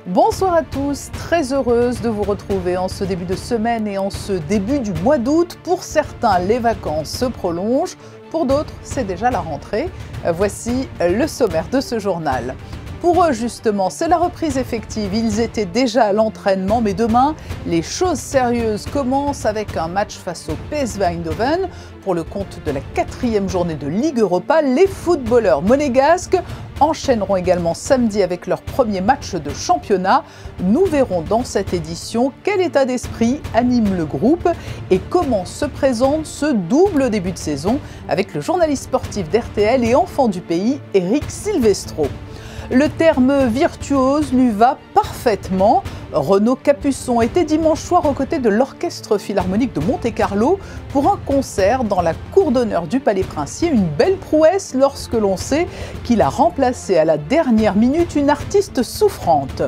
Bonsoir à tous, très heureuse de vous retrouver en ce début de semaine et en ce début du mois d'août. Pour certains, les vacances se prolongent, pour d'autres, c'est déjà la rentrée. Voici le sommaire de ce journal. Pour eux, justement, c'est la reprise effective. Ils étaient déjà à l'entraînement, mais demain, les choses sérieuses commencent avec un match face au PSV Eindhoven. Pour le compte de la 4e journée de Ligue Europa, les footballeurs monégasques enchaîneront également samedi avec leur premier match de championnat. Nous verrons dans cette édition quel état d'esprit anime le groupe et comment se présente ce double début de saison avec le journaliste sportif d'RTL et enfant du pays, Eric Silvestro. Le terme virtuose lui va parfaitement. Renaud Capuçon était dimanche soir aux côtés de l'Orchestre Philharmonique de Monte-Carlo pour un concert dans la cour d'honneur du Palais Princier. Une belle prouesse lorsque l'on sait qu'il a remplacé à la dernière minute une artiste souffrante.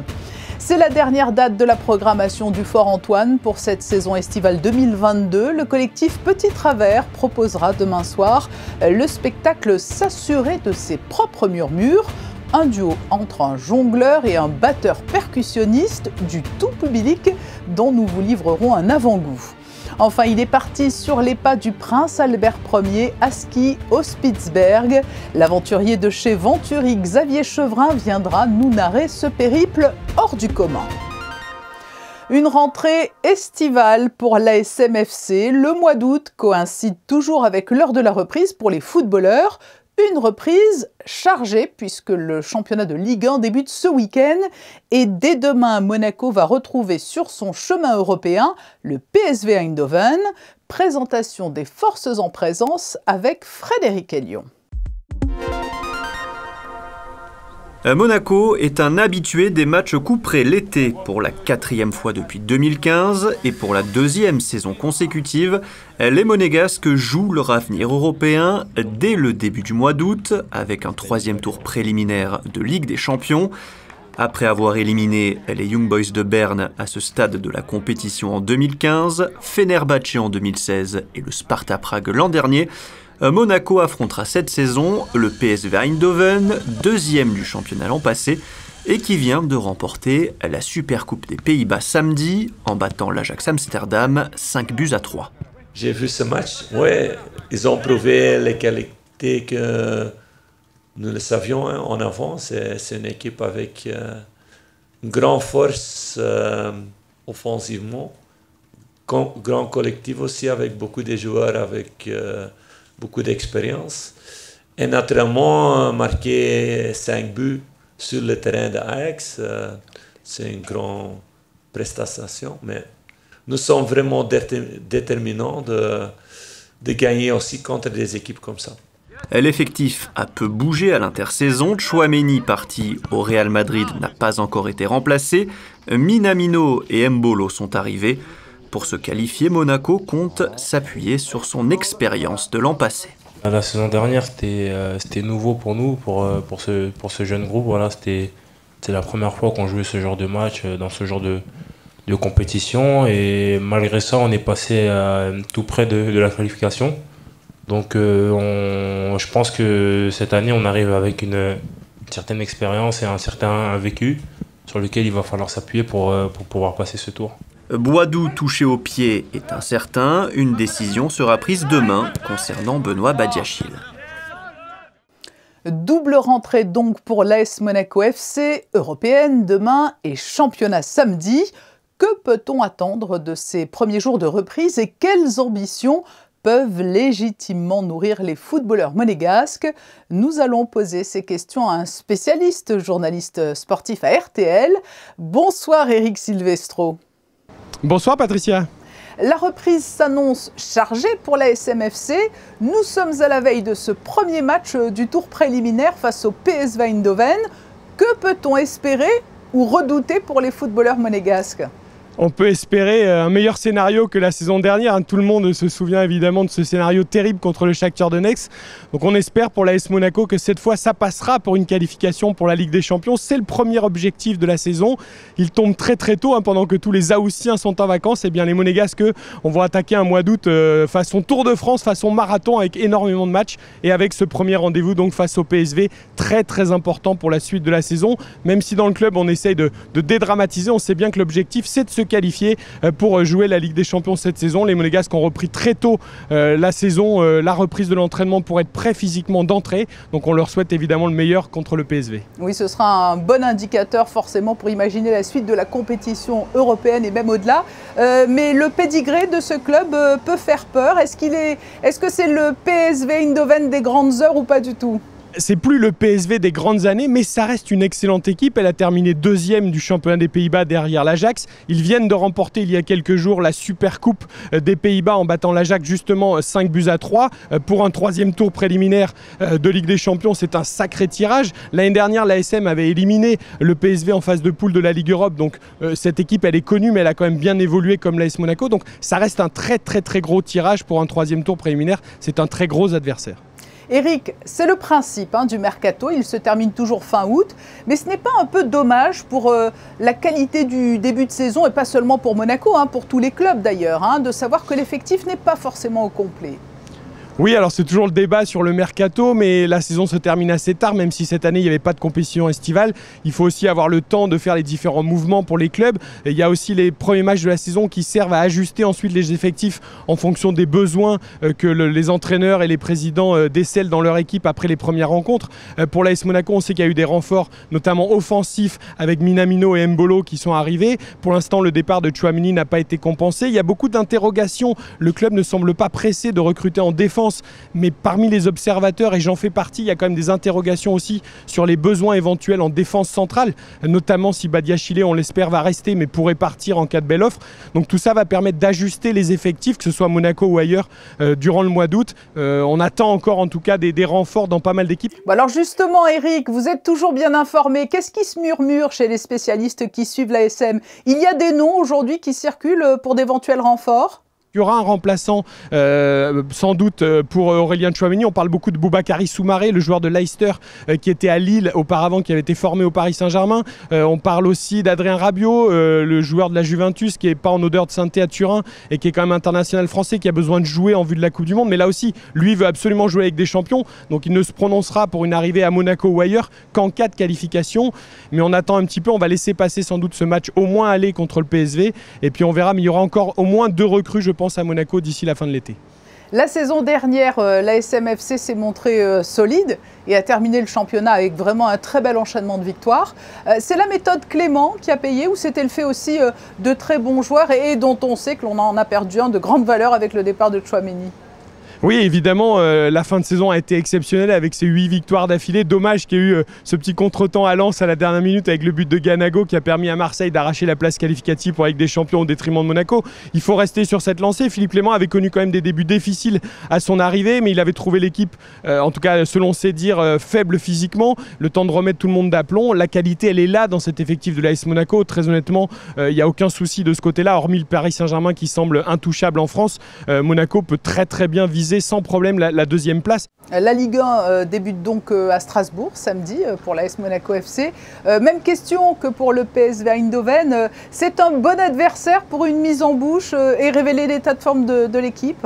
C'est la dernière date de la programmation du Fort Antoine pour cette saison estivale 2022. Le collectif Petit Travers proposera demain soir le spectacle S'assurer de ses propres murmures. Un duo entre un jongleur et un batteur percussionniste du tout public dont nous vous livrerons un avant-goût. Enfin, il est parti sur les pas du prince Albert Ier à ski au Spitzberg. L'aventurier de chez Venturi, Xavier Chevrin, viendra nous narrer ce périple hors du commun. Une rentrée estivale pour l'ASM FC. Le mois d'août coïncide toujours avec l'heure de la reprise pour les footballeurs. Une reprise chargée puisque le championnat de Ligue 1 débute ce week-end et dès demain, Monaco va retrouver sur son chemin européen le PSV Eindhoven. Présentation des forces en présence avec Frédéric Elion. Monaco est un habitué des matchs couperets l'été pour la 4e fois depuis 2015 et pour la 2e saison consécutive. Les Monégasques jouent leur avenir européen dès le début du mois d'août avec un 3e tour préliminaire de Ligue des Champions. Après avoir éliminé les Young Boys de Berne à ce stade de la compétition en 2015, Fenerbahçe en 2016 et le Sparta Prague l'an dernier, Monaco affrontera cette saison le PSV Eindhoven, 2e du championnat l'an passé, et qui vient de remporter la Supercoupe des Pays-Bas samedi en battant l'Ajax Amsterdam 5-3. J'ai vu ce match, ouais, ils ont prouvé les qualités que nous le savions en avant. C'est une équipe avec une grande force offensivement, grand collectif aussi avec beaucoup de joueurs avec beaucoup d'expérience. Et naturellement, marquer 5 buts sur le terrain d'Ajax, c'est une grande prestation. Mais nous sommes vraiment déterminants de gagner aussi contre des équipes comme ça. L'effectif a peu bougé à l'intersaison. Tchouaméni, parti au Real Madrid, n'a pas encore été remplacé. Minamino et Mbolo sont arrivés. Pour se qualifier, Monaco compte s'appuyer sur son expérience de l'an passé. La saison dernière, c'était nouveau pour nous, pour ce jeune groupe. Voilà, c'était la première fois qu'on jouait ce genre de match, dans ce genre de compétition. Et malgré ça, on est passé tout près de la qualification. Donc je pense que cette année, on arrive avec une certaine expérience et un certain vécu sur lequel il va falloir s'appuyer pour pouvoir passer ce tour. Boadou touché au pied est incertain. Une décision sera prise demain concernant Benoît Badiachil. Double rentrée donc pour l'AS Monaco FC, européenne demain et championnat samedi. Que peut-on attendre de ces premiers jours de reprise et quelles ambitions peuvent légitimement nourrir les footballeurs monégasques? Nous allons poser ces questions à un spécialiste, journaliste sportif à RTL. Bonsoir Eric Silvestro. Bonsoir Patricia. La reprise s'annonce chargée pour la SMFC. Nous sommes à la veille de ce premier match du tour préliminaire face au PSV Eindhoven. Que peut-on espérer ou redouter pour les footballeurs monégasques? On peut espérer un meilleur scénario que la saison dernière. Tout le monde se souvient évidemment de ce scénario terrible contre le Shakhtar Donetsk. Donc on espère pour l'AS Monaco que cette fois ça passera pour une qualification pour la Ligue des Champions. C'est le premier objectif de la saison. Il tombe très tôt pendant que tous les Haussiens sont en vacances. Et bien les Monégasques, on va attaquer un mois d'août façon Tour de France, façon marathon avec énormément de matchs et avec ce premier rendez-vous donc face au PSV très important pour la suite de la saison. Même si dans le club on essaye de dédramatiser, on sait bien que l'objectif c'est de se qualifier pour jouer la Ligue des Champions cette saison. Les Monégasques ont repris très tôt la saison, la reprise de l'entraînement pour être prêts physiquement d'entrée. Donc on leur souhaite évidemment le meilleur contre le PSV. Oui, ce sera un bon indicateur forcément pour imaginer la suite de la compétition européenne et même au-delà. Mais le pédigré de ce club peut faire peur. Est-ce que c'est le PSV Eindhoven des grandes heures ou pas du tout ? C'est plus le PSV des grandes années, mais ça reste une excellente équipe. Elle a terminé 2e du championnat des Pays-Bas derrière l'Ajax. Ils viennent de remporter il y a quelques jours la Super Coupe des Pays-Bas en battant l'Ajax justement 5-3 pour un 3e tour préliminaire de Ligue des Champions. C'est un sacré tirage. L'année dernière, l'ASM avait éliminé le PSV en phase de poule de la Ligue Europe. Donc cette équipe, elle est connue, mais elle a quand même bien évolué comme l'AS Monaco. Donc ça reste un très gros tirage pour un 3e tour préliminaire. C'est un très gros adversaire. Eric, c'est le principe du mercato, il se termine toujours fin août, mais ce n'est pas un peu dommage pour la qualité du début de saison, et pas seulement pour Monaco, pour tous les clubs d'ailleurs, de savoir que l'effectif n'est pas forcément au complet? Oui, alors c'est toujours le débat sur le mercato, mais la saison se termine assez tard, même si cette année il n'y avait pas de compétition estivale. Il faut aussi avoir le temps de faire les différents mouvements pour les clubs. Et il y a aussi les premiers matchs de la saison qui servent à ajuster ensuite les effectifs en fonction des besoins que les entraîneurs et les présidents décèlent dans leur équipe après les premières rencontres. Pour l'AS Monaco, on sait qu'il y a eu des renforts, notamment offensifs, avec Minamino et Mbolo qui sont arrivés. Pour l'instant, le départ de Tchouaméni n'a pas été compensé. Il y a beaucoup d'interrogations. Le club ne semble pas pressé de recruter en défense. Mais parmi les observateurs, et j'en fais partie, il y a quand même des interrogations aussi sur les besoins éventuels en défense centrale, notamment si Badiachile, on l'espère, va rester mais pourrait partir en cas de belle offre. Donc tout ça va permettre d'ajuster les effectifs, que ce soit à Monaco ou ailleurs, durant le mois d'août. On attend encore en tout cas des renforts dans pas mal d'équipes. Bon alors justement Eric, vous êtes toujours bien informé. Qu'est-ce qui se murmure chez les spécialistes qui suivent l'ASM? Il y a des noms aujourd'hui qui circulent pour d'éventuels renforts? Il y aura un remplaçant sans doute pour Aurélien Tchouaméni. On parle beaucoup de Boubakary Soumaré, le joueur de Leicester qui était à Lille auparavant, qui avait été formé au Paris Saint-Germain. On parle aussi d'Adrien Rabiot, le joueur de la Juventus qui n'est pas en odeur de sainteté à Turin et qui est quand même international français, qui a besoin de jouer en vue de la Coupe du Monde. Mais là aussi, lui veut absolument jouer avec des champions. Donc il ne se prononcera pour une arrivée à Monaco ou ailleurs qu'en cas de qualification. Mais on attend un petit peu, on va laisser passer sans doute ce match au moins aller contre le PSV. Et puis on verra, mais il y aura encore au moins 2 recrues, je pense, à Monaco d'ici la fin de l'été. La saison dernière, l'ASM FC s'est montré solide et a terminé le championnat avec vraiment un très bel enchaînement de victoires. C'est la méthode Clément qui a payé ou c'était le fait aussi de très bons joueurs et dont on sait que l'on en a perdu un de grande valeur avec le départ de Tchouaméni? Oui, évidemment, la fin de saison a été exceptionnelle avec ses 8 victoires d'affilée. Dommage qu'il y ait eu ce petit contretemps à Lens à la dernière minute avec le but de Ganago qui a permis à Marseille d'arracher la place qualificative pour la Ligue des Champions au détriment de Monaco. Il faut rester sur cette lancée. Philippe Clément avait connu quand même des débuts difficiles à son arrivée, mais il avait trouvé l'équipe, en tout cas selon ses dires, faible physiquement. Le temps de remettre tout le monde d'aplomb. La qualité, elle est là dans cet effectif de l'AS Monaco. Très honnêtement, il n'y a aucun souci de ce côté-là, hormis le Paris Saint-Germain qui semble intouchable en France. Monaco peut très bien viser sans problème la 2e place. La Ligue 1 débute donc à Strasbourg samedi pour l'AS Monaco FC. Même question que pour le PSV Eindhoven. C'est un bon adversaire pour une mise en bouche et révéler l'état de forme de l'équipe?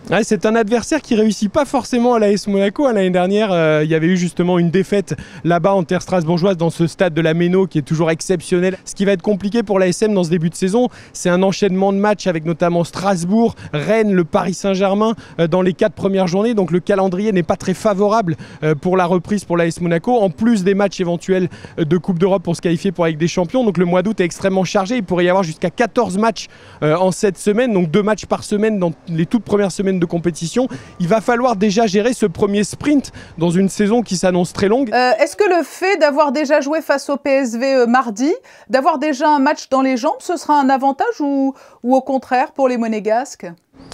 Ouais, c'est un adversaire qui ne réussit pas forcément à l'AS Monaco. L'année dernière, il y avait eu justement une défaite là-bas en terre strasbourgeoise dans ce stade de la Méno qui est toujours exceptionnel. Ce qui va être compliqué pour l'ASM dans ce début de saison, c'est un enchaînement de matchs avec notamment Strasbourg, Rennes, le Paris Saint-Germain dans les 4 premières journées. Donc le calendrier n'est pas très favorable pour la reprise pour l'AS Monaco, en plus des matchs éventuels de Coupe d'Europe pour se qualifier pour la Ligue des Champions. Donc le mois d'août est extrêmement chargé. Il pourrait y avoir jusqu'à 14 matchs en cette semaine, donc 2 matchs par semaine dans les toutes premières semaines de compétition. Il va falloir déjà gérer ce premier sprint dans une saison qui s'annonce très longue. Est-ce que le fait d'avoir déjà joué face au PSV mardi, d'avoir déjà un match dans les jambes, ce sera un avantage ou au contraire pour les Monégasques?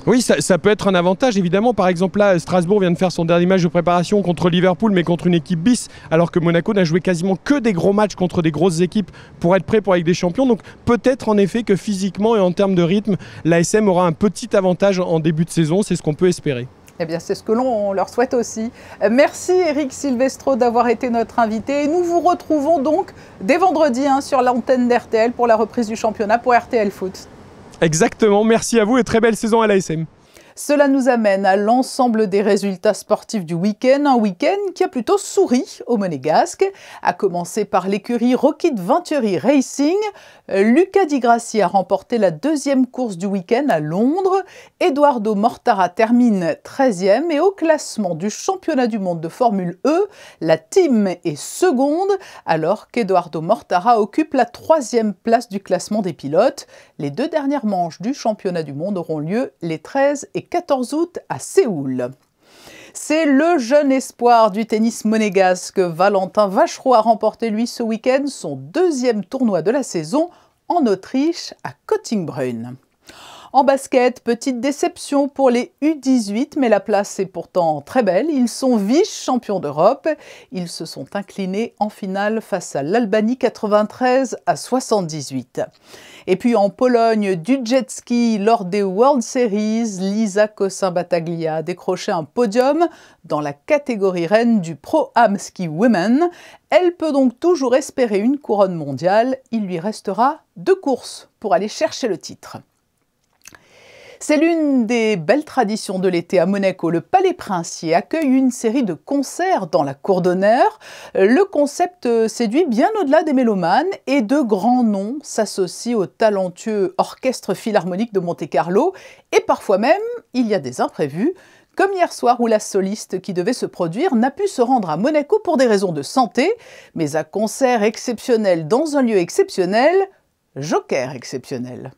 Oui, ça peut être un avantage, évidemment. Par exemple, là, Strasbourg vient de faire son dernier match de préparation contre Liverpool, mais contre une équipe bis, alors que Monaco n'a joué quasiment que des gros matchs contre des grosses équipes pour être prêt pour la Ligue des Champions. Donc peut-être en effet que physiquement et en termes de rythme, l'ASM aura un petit avantage en début de saison, c'est ce qu'on peut espérer. Eh bien, c'est ce que l'on leur souhaite aussi. Merci Eric Silvestro d'avoir été notre invité. Et nous vous retrouvons donc dès vendredi sur l'antenne d'RTL pour la reprise du championnat pour RTL Foot. Exactement, merci à vous et très belle saison à l'ASM. Cela nous amène à l'ensemble des résultats sportifs du week-end. Un week-end qui a plutôt souri aux Monégasques, à commencer par l'écurie Rocket Venturi Racing. Luca Di Grassi a remporté la deuxième course du week-end à Londres. Edoardo Mortara termine 13e et au classement du championnat du monde de Formule E, la team est seconde alors qu'Edoardo Mortara occupe la 3e place du classement des pilotes. Les deux dernières manches du championnat du monde auront lieu les 13 et 14 août à Séoul. C'est le jeune espoir du tennis monégasque. Valentin Vachereau a remporté lui ce week-end son deuxième tournoi de la saison en Autriche à Kottingbrunn. En basket, petite déception pour les U18, mais la place est pourtant très belle. Ils sont vice-champions d'Europe. Ils se sont inclinés en finale face à l'Albanie 93-78. Et puis en Pologne, du jet ski lors des World Series, Lisa Cossin-Battaglia a décroché un podium dans la catégorie reine du Pro-Am Ski Women. Elle peut donc toujours espérer une couronne mondiale. Il lui restera 2 courses pour aller chercher le titre. C'est l'une des belles traditions de l'été à Monaco. Le Palais Princier accueille une série de concerts dans la cour d'honneur. Le concept séduit bien au-delà des mélomanes et de grands noms s'associent au talentueux Orchestre Philharmonique de Monte-Carlo. Et parfois même, il y a des imprévus, comme hier soir où la soliste qui devait se produire n'a pu se rendre à Monaco pour des raisons de santé. Mais un concert exceptionnel dans un lieu exceptionnel, joker exceptionnel.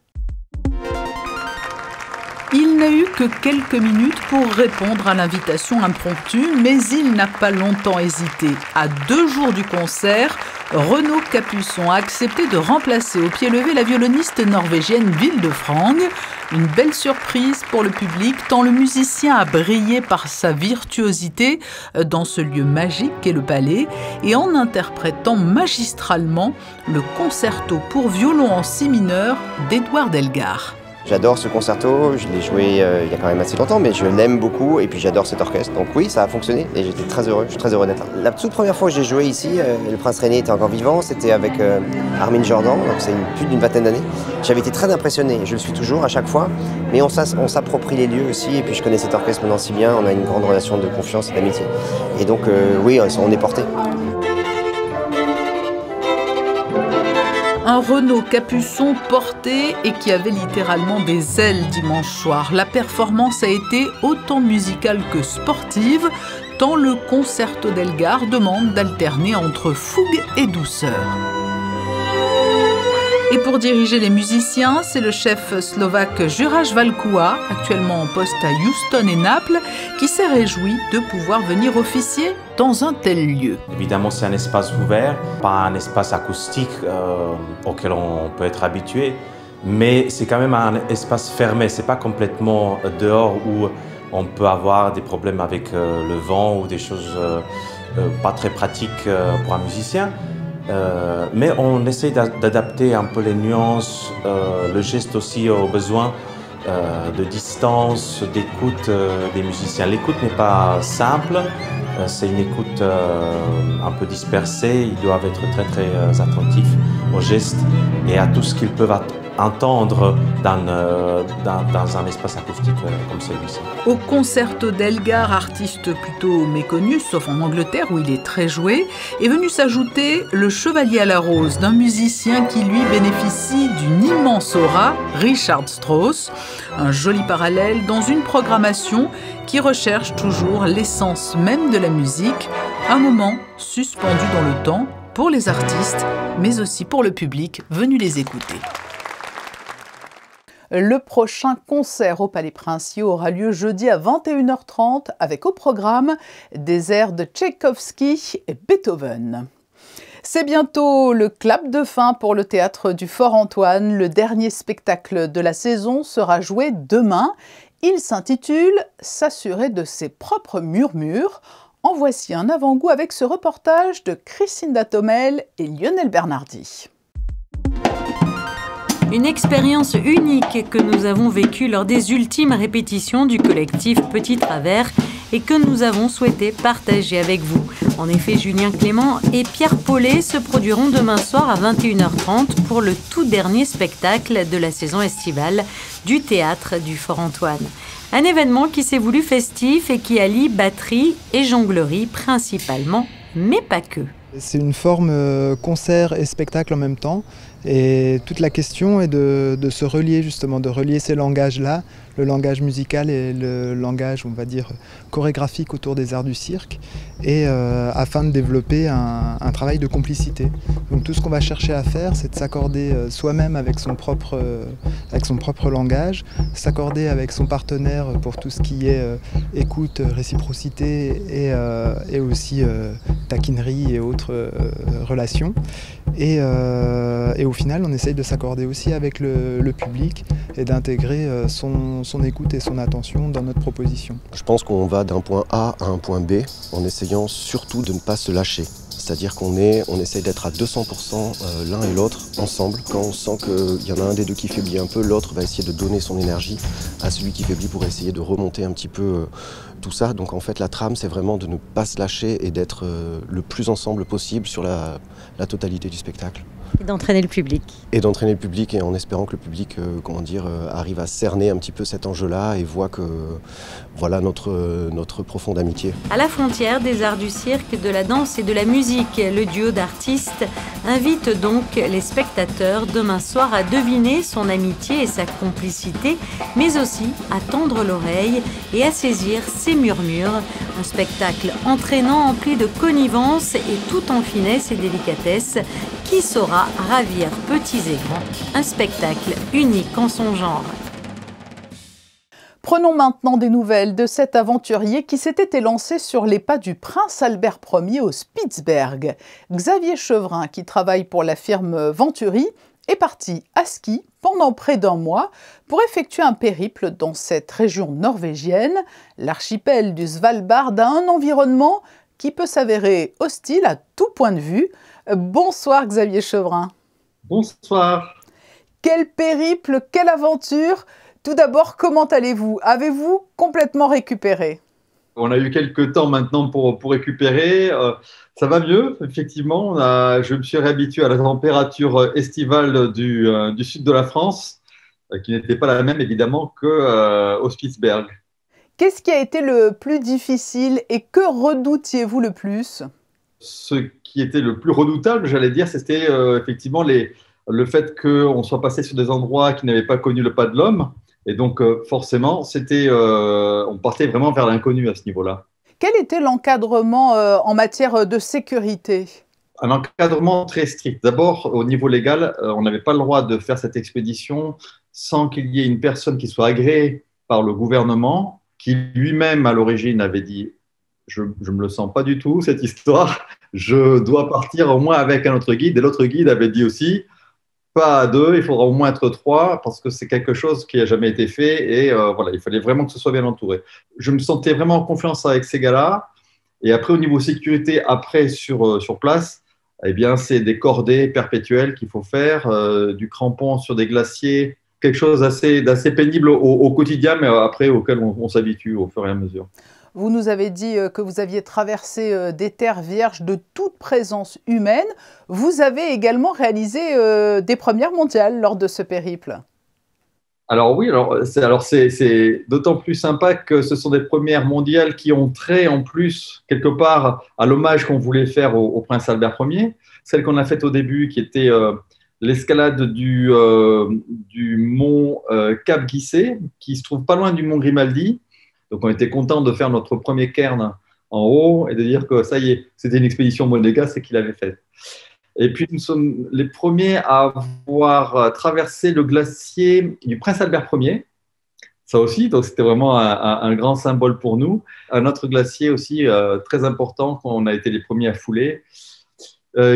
Il n'a eu que quelques minutes pour répondre à l'invitation impromptue, mais il n'a pas longtemps hésité. À 2 jours du concert, Renaud Capuçon a accepté de remplacer au pied levé la violoniste norvégienne Vilde Frang. Une belle surprise pour le public, tant le musicien a brillé par sa virtuosité dans ce lieu magique qu'est le Palais et en interprétant magistralement le concerto pour violon en si mineur d'Edouard Elgar. J'adore ce concerto, je l'ai joué il y a quand même assez longtemps, mais je l'aime beaucoup et puis j'adore cet orchestre. Donc oui, ça a fonctionné et j'étais très heureux, je suis très heureux d'être là. La toute première fois que j'ai joué ici, le Prince René était encore vivant, c'était avec Armin Jordan, donc c'est plus d'une vingtaine d'années. J'avais été très impressionné, je le suis toujours à chaque fois, mais on s'approprie les lieux aussi et puis je connais cet orchestre maintenant si bien, on a une grande relation de confiance et d'amitié. Et donc oui, on est porté. Un Renaud Capuçon porté et qui avait littéralement des ailes dimanche soir. La performance a été autant musicale que sportive, tant le concerto d'Elgar demande d'alterner entre fougue et douceur. Et pour diriger les musiciens, c'est le chef slovaque Juraj Valkua, actuellement en poste à Houston et Naples, qui s'est réjoui de pouvoir venir officier dans un tel lieu. Évidemment, c'est un espace ouvert, pas un espace acoustique auquel on peut être habitué, mais c'est quand même un espace fermé. C'est pas complètement dehors où on peut avoir des problèmes avec le vent ou des choses pas très pratiques pour un musicien. Mais on essaie d'adapter un peu les nuances, le geste aussi aux besoins de distance, d'écoute des musiciens. L'écoute n'est pas simple, c'est une écoute un peu dispersée. Ils doivent être très très attentifs aux gestes et à tout ce qu'ils peuvent entendre dans un espace acoustique comme celui-ci. Au concerto d'Elgar, artiste plutôt méconnu, sauf en Angleterre où il est très joué, est venu s'ajouter le Chevalier à la Rose d'un musicien qui lui bénéficie d'une immense aura, Richard Strauss. Un joli parallèle dans une programmation qui recherche toujours l'essence même de la musique, un moment suspendu dans le temps pour les artistes, mais aussi pour le public venu les écouter. Le prochain concert au Palais Princier aura lieu jeudi à 21h30 avec au programme des airs de Tchaïkovski et Beethoven. C'est bientôt le clap de fin pour le théâtre du Fort Antoine. Le dernier spectacle de la saison sera joué demain. Il s'intitule « S'assurer de ses propres murmures ». En voici un avant-goût avec ce reportage de Christine Tomel et Lionel Bernardi. Une expérience unique que nous avons vécue lors des ultimes répétitions du collectif Petit Travers et que nous avons souhaité partager avec vous. En effet, Julien Clément et Pierre Paulet se produiront demain soir à 21h30 pour le tout dernier spectacle de la saison estivale du Théâtre du Fort Antoine. Un événement qui s'est voulu festif et qui allie batterie et jonglerie principalement, mais pas que. C'est une forme concert et spectacle en même temps. Et toute la question est de se relier justement, de relier ces langages-là, le langage musical et le langage, on va dire, chorégraphique autour des arts du cirque, et afin de développer un travail de complicité. Donc tout ce qu'on va chercher à faire, c'est de s'accorder soi-même avec son propre langage, s'accorder avec son partenaire pour tout ce qui est écoute, réciprocité et aussi taquinerie et autres relations. Et au final, on essaye de s'accorder aussi avec le public et d'intégrer son écoute et son attention dans notre proposition. Je pense qu'on va d'un point A à un point B en essayant surtout de ne pas se lâcher. C'est-à-dire qu'on essaye d'être à 200% l'un et l'autre ensemble. Quand on sent qu'il y en a un des deux qui faiblit un peu, l'autre va essayer de donner son énergie à celui qui faiblit pour essayer de remonter un petit peu tout ça. Donc en fait, la trame, c'est vraiment de ne pas se lâcher et d'être le plus ensemble possible sur la totalité du spectacle. Et d'entraîner le public. Et d'entraîner le public, et en espérant que le public arrive à cerner un petit peu cet enjeu-là et voit que voilà notre profonde amitié. À la frontière des arts du cirque, de la danse et de la musique, le duo d'artistes invite donc les spectateurs demain soir à deviner son amitié et sa complicité, mais aussi à tendre l'oreille et à saisir ses murmures. Un spectacle entraînant, empli de connivence et tout en finesse et délicatesse, qui saura ravir petits et grands. Un spectacle unique en son genre. Prenons maintenant des nouvelles de cet aventurier qui s'était élancé sur les pas du prince Albert Ier au Spitzberg. Xavier Chevrin, qui travaille pour la firme Venturi, est parti à ski pendant près d'un mois pour effectuer un périple dans cette région norvégienne. L'archipel du Svalbard a un environnement qui peut s'avérer hostile à tout point de vue. Bonsoir Xavier Chevrin. Bonsoir. Quel périple, quelle aventure! Tout d'abord, comment allez-vous? Avez-vous complètement récupéré? On a eu quelques temps maintenant pour récupérer. Ça va mieux, effectivement. Je me suis réhabitué à la température estivale du sud de la France, qui n'était pas la même évidemment qu'au Spitzberg. Qu'est-ce qui a été le plus difficile et que redoutiez-vous le plus? Ce qui était le plus redoutable, j'allais dire, c'était effectivement le fait qu'on soit passé sur des endroits qui n'avaient pas connu le pas de l'homme. Et donc, forcément, on partait vraiment vers l'inconnu à ce niveau-là. Quel était l'encadrement en matière de sécurité? Un encadrement très strict. D'abord, au niveau légal, on n'avait pas le droit de faire cette expédition sans qu'il y ait une personne qui soit agréée par le gouvernement, qui lui-même, à l'origine, avait dit « je ne me le sens pas du tout, cette histoire, je dois partir au moins avec un autre guide ». Et l'autre guide avait dit aussi « pas à deux, il faudra au moins être trois parce que c'est quelque chose qui n'a jamais été fait et voilà, il fallait vraiment que ce soit bien entouré. » Je me sentais vraiment en confiance avec ces gars-là. Et après, au niveau sécurité, après sur place, eh bien, c'est des cordées perpétuelles qu'il faut faire, du crampon sur des glaciers, quelque chose d'assez pénible au quotidien, mais après auquel on s'habitue au fur et à mesure. Vous nous avez dit que vous aviez traversé des terres vierges de toute présence humaine. Vous avez également réalisé des premières mondiales lors de ce périple. Alors oui, c'est d'autant plus sympa que ce sont des premières mondiales qui ont trait en plus quelque part à l'hommage qu'on voulait faire au prince Albert Ier. Celle qu'on a faite au début qui était l'escalade du mont Cap Guissé, qui se trouve pas loin du mont Grimaldi. Donc, on était content de faire notre premier cairn en haut et de dire que ça y est, c'était une expédition monégasque qu'il avait faite. Et puis, nous sommes les premiers à avoir traversé le glacier du prince Albert Ier. Ça aussi, donc c'était vraiment un grand symbole pour nous. Un autre glacier aussi très important qu'on a été les premiers à fouler.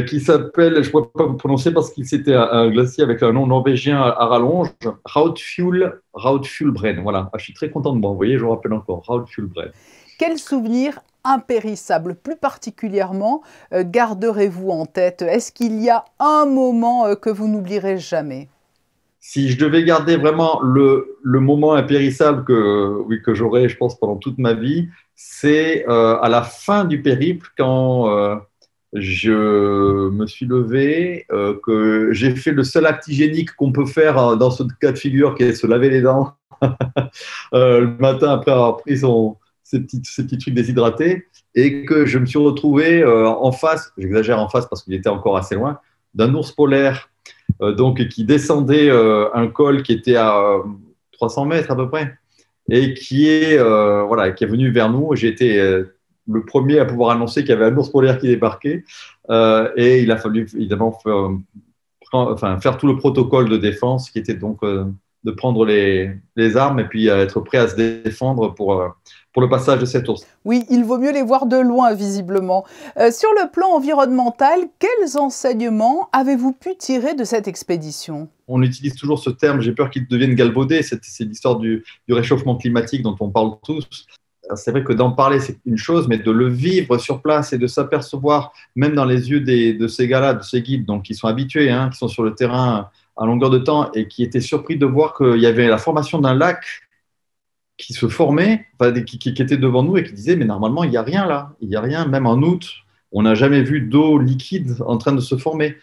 qui s'appelle, je ne pourrais pas vous prononcer parce qu'il c'était un glacier avec un nom norvégien à rallonge, Rautfjellbren. Voilà, je suis très content de moi, vous voyez, je vous rappelle encore, Rautfjellbren. Quel souvenir impérissable, plus particulièrement, garderez-vous en tête? Est-ce qu'il y a un moment que vous n'oublierez jamais? Si je devais garder vraiment le moment impérissable que j'aurai, je pense, pendant toute ma vie, c'est à la fin du périple, quand je me suis levé, que j'ai fait le seul acte hygiénique qu'on peut faire dans ce cas de figure, qui est se laver les dents le matin après avoir pris ces petits trucs déshydratés, et que je me suis retrouvé en face, j'exagère en face parce qu'il était encore assez loin, d'un ours polaire donc, qui descendait un col qui était à 300 mètres à peu près, et qui est venu vers nous. J'ai été le premier à pouvoir annoncer qu'il y avait un ours polaire qui débarquait, et il a fallu évidemment faire tout le protocole de défense, qui était donc de prendre les armes et puis être prêt à se défendre pour le passage de cet ours. Oui, il vaut mieux les voir de loin, visiblement. Sur le plan environnemental, quels enseignements avez-vous pu tirer de cette expédition? On utilise toujours ce terme, j'ai peur qu'il devienne galvaudé, c'est l'histoire du réchauffement climatique dont on parle tous. C'est vrai que d'en parler, c'est une chose, mais de le vivre sur place et de s'apercevoir, même dans les yeux de ces gars-là, de ces guides, donc qui sont habitués, qui sont sur le terrain à longueur de temps et qui étaient surpris de voir qu'il y avait la formation d'un lac qui se formait, qui était devant nous et qui disait mais normalement il n'y a rien là, il n'y a rien, même en août, on n'a jamais vu d'eau liquide en train de se former.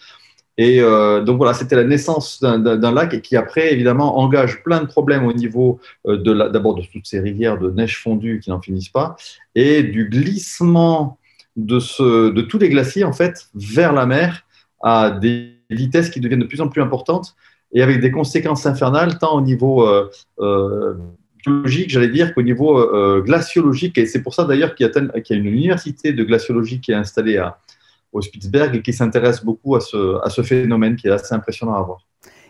Et donc voilà, c'était la naissance d'un lac et qui après évidemment engage plein de problèmes au niveau d'abord de toutes ces rivières de neige fondue qui n'en finissent pas et du glissement de tous les glaciers en fait vers la mer à des vitesses qui deviennent de plus en plus importantes et avec des conséquences infernales tant au niveau biologique, j'allais dire, qu'au niveau glaciologique. Et c'est pour ça d'ailleurs qu'il y a une université de glaciologie qui est installée au Spitzberg et qui s'intéresse beaucoup à ce phénomène qui est assez impressionnant à voir.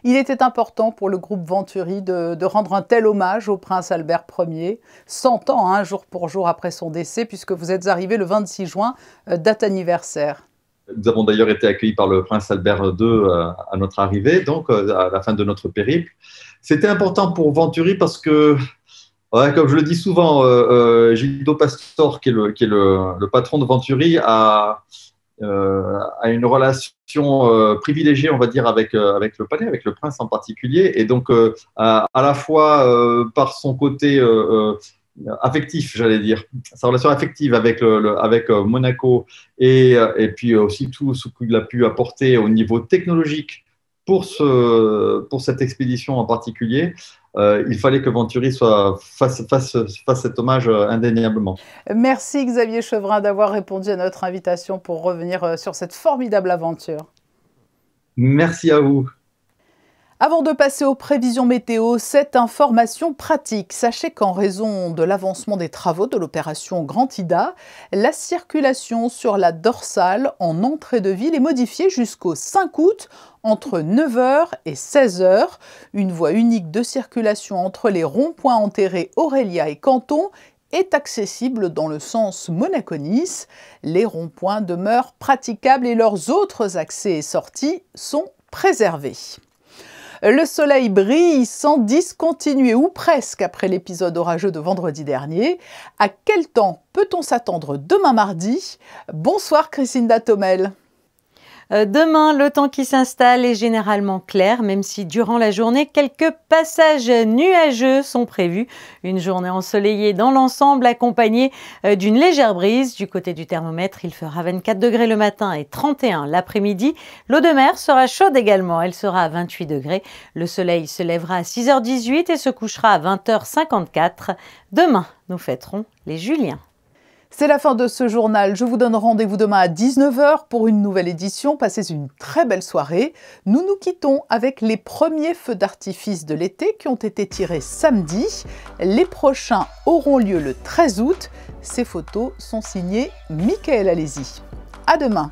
Il était important pour le groupe Venturi de rendre un tel hommage au prince Albert Ier, 100 ans, jour pour jour après son décès, puisque vous êtes arrivé le 26 juin, date anniversaire. Nous avons d'ailleurs été accueillis par le prince Albert II à notre arrivée, donc à la fin de notre périple. C'était important pour Venturi parce que, comme je le dis souvent, Gildo Pastor, qui est le patron de Venturi, a une relation privilégiée, on va dire, avec le palais, avec le prince en particulier, et donc à la fois par son côté affectif, j'allais dire, sa relation affective avec Monaco, et puis aussi tout ce qu'il a pu apporter au niveau technologique pour cette expédition en particulier. Il fallait que Venturi fasse cet hommage indéniablement. Merci Xavier Chevrin d'avoir répondu à notre invitation pour revenir sur cette formidable aventure. Merci à vous. Avant de passer aux prévisions météo, cette information pratique. Sachez qu'en raison de l'avancement des travaux de l'opération Grand Ida, la circulation sur la dorsale en entrée de ville est modifiée jusqu'au 5 août entre 9h et 16h. Une voie unique de circulation entre les ronds-points enterrés Aurélia et Canton est accessible dans le sens Monaco-Nice. Les ronds-points demeurent praticables et leurs autres accès et sorties sont préservés. Le soleil brille sans discontinuer, ou presque, après l'épisode orageux de vendredi dernier. À quel temps peut-on s'attendre demain mardi? Bonsoir Christine Datomel. Demain, le temps qui s'installe est généralement clair, même si durant la journée, quelques passages nuageux sont prévus. Une journée ensoleillée dans l'ensemble, accompagnée d'une légère brise. Du côté du thermomètre, il fera 24 degrés le matin et 31 l'après-midi. L'eau de mer sera chaude également, elle sera à 28 degrés. Le soleil se lèvera à 6h18 et se couchera à 20h54. Demain, nous fêterons les Juliens. C'est la fin de ce journal. Je vous donne rendez-vous demain à 19h pour une nouvelle édition. Passez une très belle soirée. Nous nous quittons avec les premiers feux d'artifice de l'été qui ont été tirés samedi. Les prochains auront lieu le 13 août. Ces photos sont signées Michael Alési. À demain.